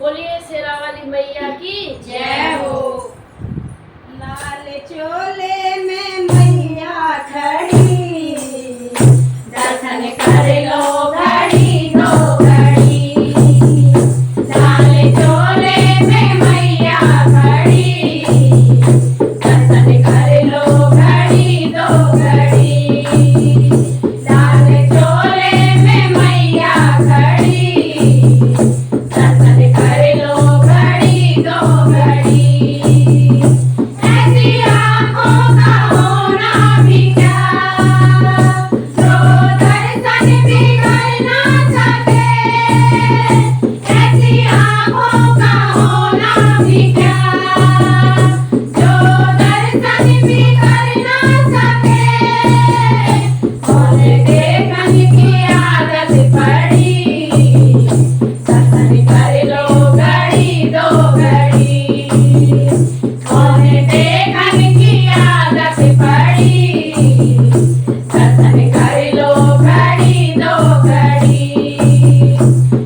बोलिए शेरा वाली मैया की जय हो। लाल चोले में मैया खड़ी, दर्शन कर लो घड़ी दो घड़ी। लाल चोले में मैया खड़ी, दर्शन कर लो घड़ी दो घड़ी। लाल चोले में मैया खड़ी, दर्शन कर लो घड़ी दो घड़ी। ऐसी आँखों का होना भी क्या, जो दर्शन भी कर ना सके। ऐसी आँखों का होना भी क्या, जो दर्शन भी कर ना सके। और देखन की आदत पड़ी, दर्शन कर लो घड़ी दो घड़ी। और देखन की आदत पड़ी, दर्शन कर लो घड़ी दो घड़ी।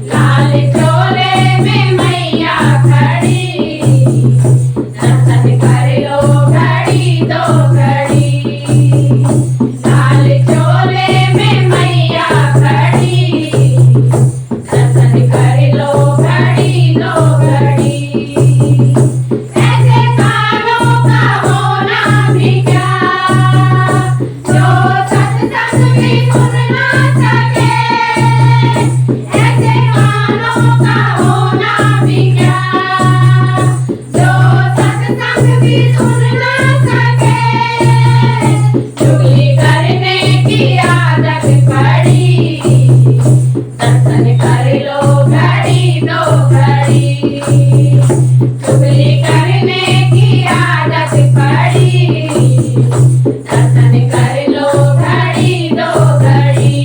लाल चोले में मैया खड़ी, दर्शन कर लो घड़ी दो घड़ी। लाल चोले में मैया खड़ी, दर्शन कर लो घड़ी दो घड़ी। ऐसे कानों का होना भी क्या, जो सत्संग भी सुन ना सके। ऐसे कानों का होना भी क्या, जो सत्संग भी सुन ना सके। चुगली करने की आदत पड़ी, दर्शन कर लो घड़ी दो घड़ी। चुगली करने की आदत पड़ी, दर्शन कर लो घड़ी दो घड़ी।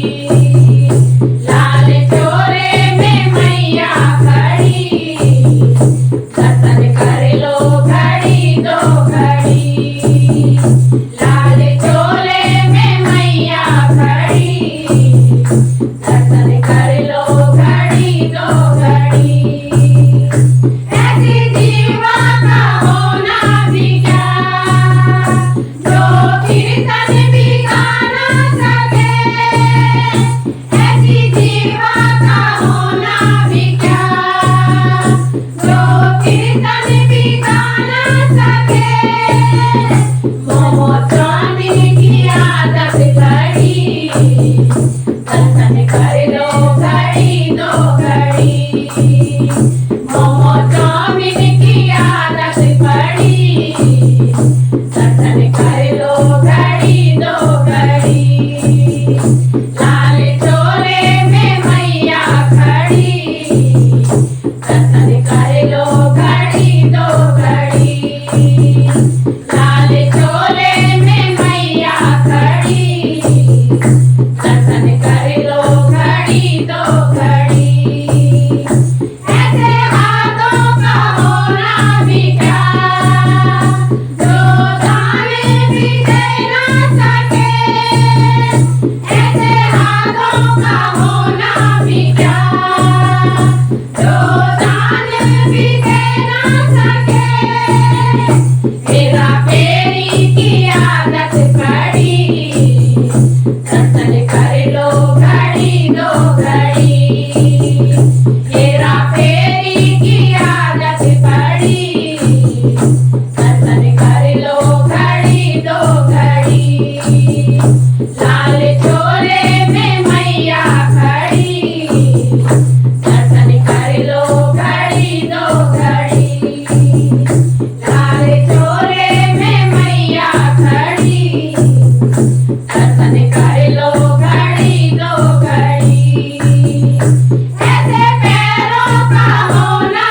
लाल चोले में मैया खड़ी, दर्शन कर लो घड़ी दो घड़ी। लाल चोले में मैया खड़ी, दर्शन कर लो घड़ी दो घड़ी। ऐसी जीवा का होना भी क्या, जो कीर्तन भी गा ना सके। ऐसी जीवा का होना भी क्या, जो कीर्तन भी गा ना सके। मोह स्वामी की आदत पड़ी, दर्शन कर लो घड़ी दो घड़ी। मोह स्वामी की आदत पड़ी, दर्शन कर लो घड़ी दो घड़ी। लाल चोले में मैया खड़ी, दर्शन कर लो घड़ी दो घड़ी। लाल चोले में मैया खड़ी, दर्शन कर लो घड़ी दो घड़ी। ऐसे हाथों का होना भी क्या, जो दान भी दे ना सके। ऐसे हाथों का होना भी क्या, जो दान भी दे ना सके। हेरा फेरी की आदत पड़ी, दर्शन कर लो घड़ी दो घड़ी। हेरा फेरी की आदत पड़ी, दर्शन कर लो घड़ी दो घड़ी। लाल चोले में मैया खड़ी, दर्शन कर लो घड़ी दो घड़ी। लाल चोले में मैया खड़ी, दर्शन कर लो घड़ी दो घड़ी। ऐसे पैरों का होना